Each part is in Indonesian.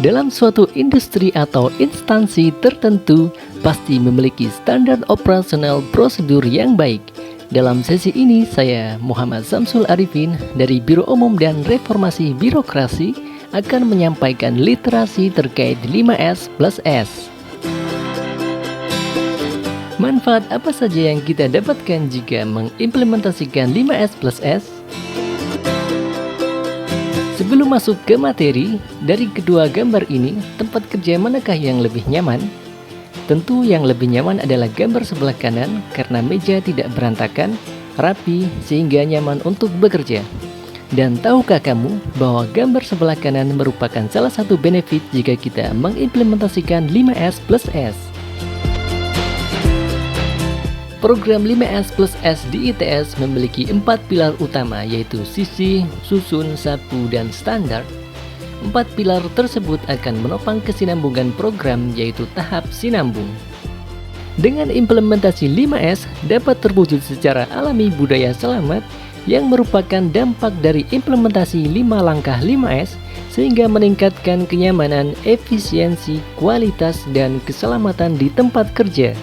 Dalam suatu industri atau instansi tertentu, pasti memiliki standar operasional prosedur yang baik. Dalam sesi ini, saya Muhammad Samsul Arifin dari Biro Umum dan Reformasi Birokrasi akan menyampaikan literasi terkait 5S plus S. Manfaat apa saja yang kita dapatkan jika mengimplementasikan 5S plus S? Sebelum masuk ke materi, dari kedua gambar ini, tempat kerja manakah yang lebih nyaman? Tentu yang lebih nyaman adalah gambar sebelah kanan karena meja tidak berantakan, rapi, sehingga nyaman untuk bekerja. Dan tahukah kamu bahwa gambar sebelah kanan merupakan salah satu benefit jika kita mengimplementasikan 5S plus S? Program 5S plus S di ITS memiliki 4 pilar utama, yaitu sisi, susun, sapu, dan standar. 4 pilar tersebut akan menopang kesinambungan program, yaitu tahap sinambung. Dengan implementasi 5S dapat terwujud secara alami budaya selamat yang merupakan dampak dari implementasi 5 langkah 5S sehingga meningkatkan kenyamanan, efisiensi, kualitas, dan keselamatan di tempat kerja.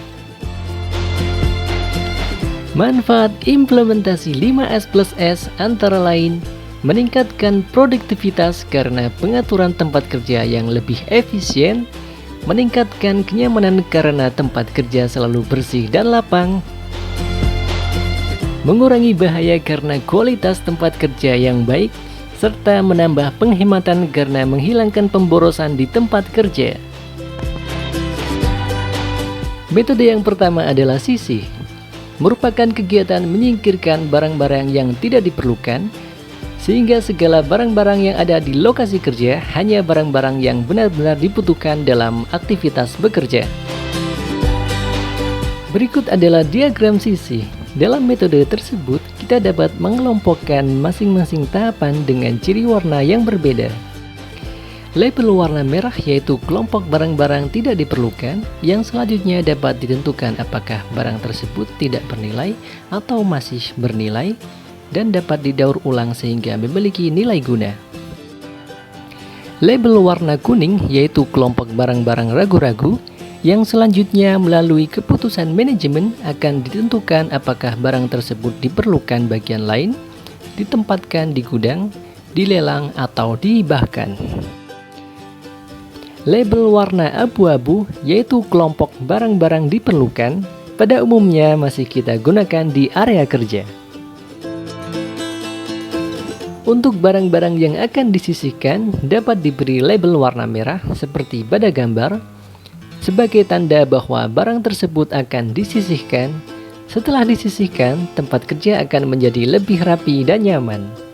Manfaat implementasi 5S plus S antara lain meningkatkan produktivitas karena pengaturan tempat kerja yang lebih efisien, meningkatkan kenyamanan karena tempat kerja selalu bersih dan lapang, mengurangi bahaya karena kualitas tempat kerja yang baik, serta menambah penghematan karena menghilangkan pemborosan di tempat kerja. Metode yang pertama adalah sisih. Merupakan kegiatan menyingkirkan barang-barang yang tidak diperlukan, sehingga segala barang-barang yang ada di lokasi kerja hanya barang-barang yang benar-benar dibutuhkan dalam aktivitas bekerja. Berikut adalah diagram sisih. Dalam metode tersebut, kita dapat mengelompokkan masing-masing tahapan dengan ciri warna yang berbeda. Label warna merah yaitu kelompok barang-barang tidak diperlukan, yang selanjutnya dapat ditentukan apakah barang tersebut tidak bernilai atau masih bernilai dan dapat didaur ulang sehingga memiliki nilai guna. Label warna kuning yaitu kelompok barang-barang ragu-ragu, yang selanjutnya melalui keputusan manajemen akan ditentukan apakah barang tersebut diperlukan bagian lain, ditempatkan di gudang, dilelang, atau dihibahkan. Label warna abu-abu yaitu kelompok barang-barang diperlukan, pada umumnya masih kita gunakan di area kerja. Untuk barang-barang yang akan disisihkan dapat diberi label warna merah seperti pada gambar, sebagai tanda bahwa barang tersebut akan disisihkan. Setelah disisihkan, tempat kerja akan menjadi lebih rapi dan nyaman.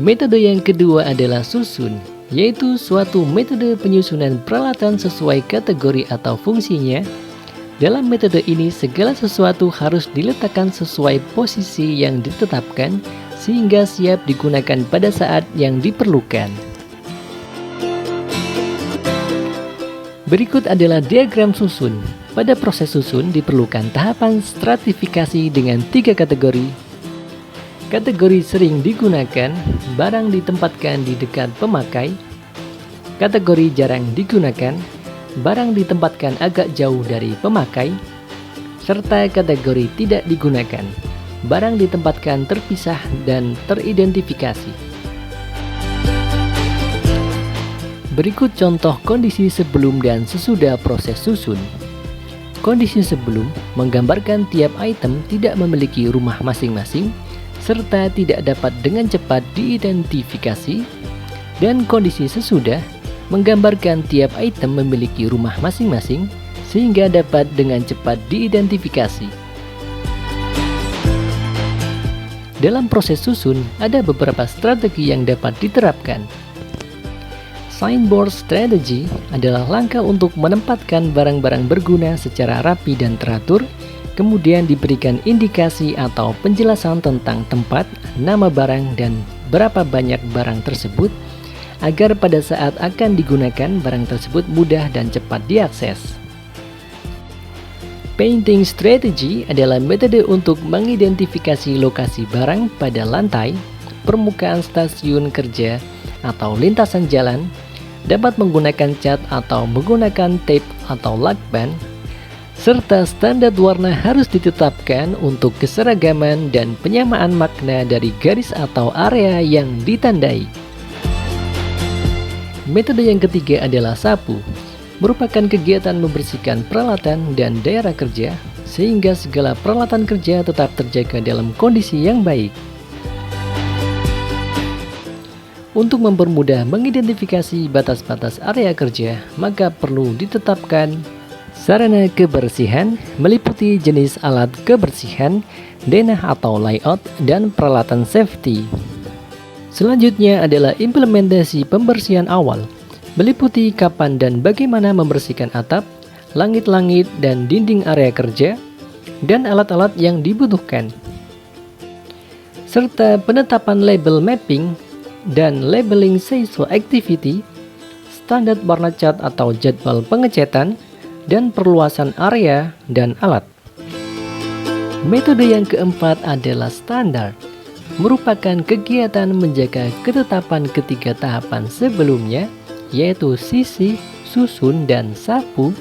Metode yang kedua adalah susun, yaitu suatu metode penyusunan peralatan sesuai kategori atau fungsinya. Dalam metode ini, segala sesuatu harus diletakkan sesuai posisi yang ditetapkan sehingga siap digunakan pada saat yang diperlukan. Berikut adalah diagram susun. Pada proses susun diperlukan tahapan stratifikasi dengan 3 kategori. Kategori sering digunakan, barang ditempatkan di dekat pemakai. Kategori jarang digunakan, barang ditempatkan agak jauh dari pemakai. Serta kategori tidak digunakan, barang ditempatkan terpisah dan teridentifikasi. Berikut contoh kondisi sebelum dan sesudah proses susun. Kondisi sebelum menggambarkan tiap item tidak memiliki rumah masing-masing, serta tidak dapat dengan cepat diidentifikasi, dan kondisi sesudah menggambarkan tiap item memiliki rumah masing-masing sehingga dapat dengan cepat diidentifikasi. Dalam proses susun ada beberapa strategi yang dapat diterapkan. Signboard strategy adalah langkah untuk menempatkan barang-barang berguna secara rapi dan teratur. Kemudian diberikan indikasi atau penjelasan tentang tempat, nama barang, dan berapa banyak barang tersebut, agar pada saat akan digunakan barang tersebut mudah dan cepat diakses. Painting strategy adalah metode untuk mengidentifikasi lokasi barang pada lantai, permukaan stasiun kerja, atau lintasan jalan, dapat menggunakan cat atau menggunakan tape atau lakban, serta standar warna harus ditetapkan untuk keseragaman dan penyamaan makna dari garis atau area yang ditandai. Metode yang ketiga adalah sapu, merupakan kegiatan membersihkan peralatan dan daerah kerja sehingga segala peralatan kerja tetap terjaga dalam kondisi yang baik. Untuk mempermudah mengidentifikasi batas-batas area kerja, maka perlu ditetapkan sarana kebersihan meliputi jenis alat kebersihan, denah atau layout, dan peralatan safety. Selanjutnya adalah implementasi pembersihan awal, meliputi kapan dan bagaimana membersihkan atap, langit-langit, dan dinding area kerja, dan alat-alat yang dibutuhkan. Serta penetapan label mapping dan labeling sesuai activity, standar warna cat atau jadwal pengecatan, dan perluasan area dan alat. Metode yang keempat adalah standar, merupakan kegiatan menjaga ketetapan ketiga tahapan sebelumnya, yaitu sisih, susun, dan sapu,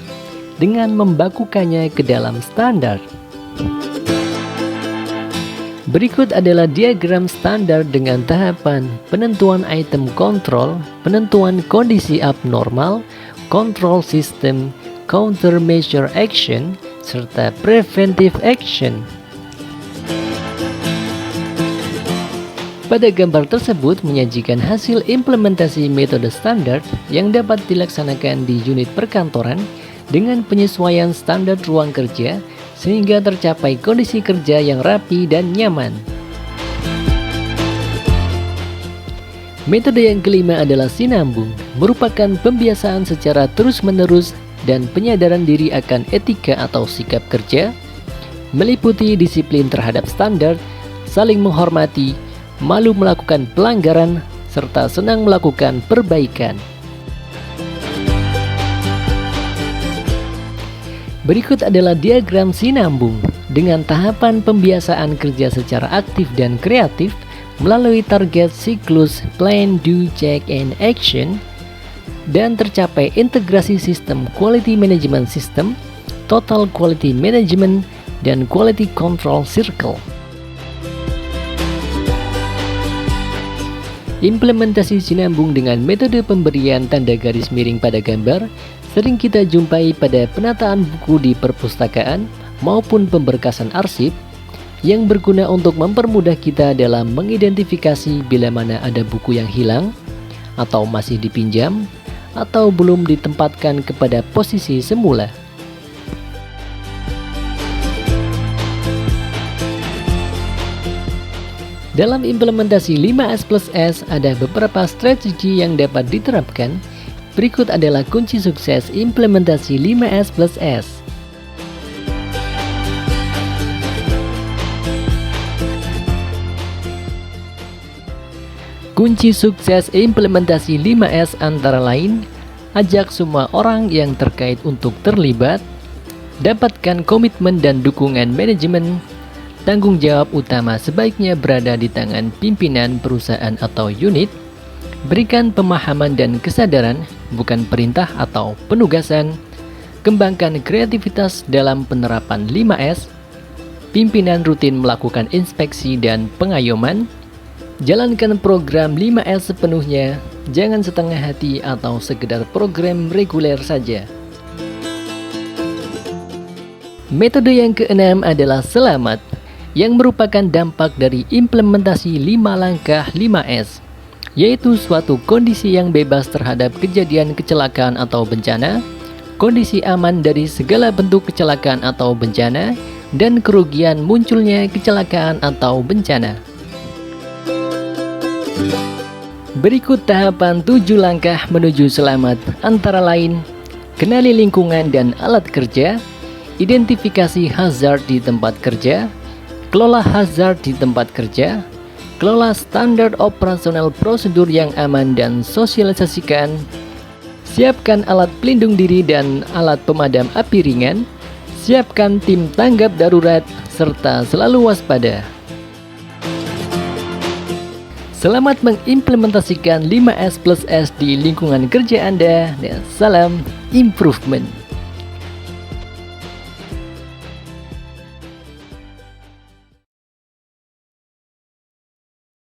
dengan membakukannya ke dalam standar. Berikut adalah diagram standar dengan tahapan penentuan item kontrol, penentuan kondisi abnormal, control system, countermeasure action, serta preventive action. Pada gambar tersebut menyajikan hasil implementasi metode standar yang dapat dilaksanakan di unit perkantoran dengan penyesuaian standar ruang kerja sehingga tercapai kondisi kerja yang rapi dan nyaman. Metode yang kelima adalah sinambung, merupakan pembiasaan secara terus-menerus dan penyadaran diri akan etika atau sikap kerja, meliputi disiplin terhadap standar, saling menghormati, malu melakukan pelanggaran, serta senang melakukan perbaikan. Berikut adalah diagram sinambung dengan tahapan pembiasaan kerja secara aktif dan kreatif melalui target siklus plan, do, check, and action, dan tercapai integrasi sistem quality management system, total quality management, dan quality control circle. Implementasi sinambung dengan metode pemberian tanda garis miring pada gambar sering kita jumpai pada penataan buku di perpustakaan maupun pemberkasan arsip yang berguna untuk mempermudah kita dalam mengidentifikasi bila mana ada buku yang hilang atau masih dipinjam atau belum ditempatkan kepada posisi semula. Dalam implementasi 5S+S ada beberapa strategi yang dapat diterapkan. Berikut adalah kunci sukses implementasi 5S+S. Kunci sukses implementasi 5S antara lain, ajak semua orang yang terkait untuk terlibat, dapatkan komitmen dan dukungan manajemen, tanggung jawab utama sebaiknya berada di tangan pimpinan perusahaan atau unit, berikan pemahaman dan kesadaran, bukan perintah atau penugasan, kembangkan kreativitas dalam penerapan 5S, pimpinan rutin melakukan inspeksi dan pengayoman, jalankan program 5S sepenuhnya, jangan setengah hati atau sekedar program reguler saja. Metode yang keenam adalah selamat, yang merupakan dampak dari implementasi 5 langkah 5S, yaitu suatu kondisi yang bebas terhadap kejadian kecelakaan atau bencana, kondisi aman dari segala bentuk kecelakaan atau bencana, dan kerugian munculnya kecelakaan atau bencana. Berikut tahapan 7 langkah menuju selamat, antara lain kenali lingkungan dan alat kerja, identifikasi hazard di tempat kerja, kelola hazard di tempat kerja, kelola standar operasional prosedur yang aman dan sosialisasikan, siapkan alat pelindung diri dan alat pemadam api ringan, Siapkan tim tanggap darurat, serta selalu waspada. Selamat mengimplementasikan 5S plus S di lingkungan kerja Anda, dan salam improvement.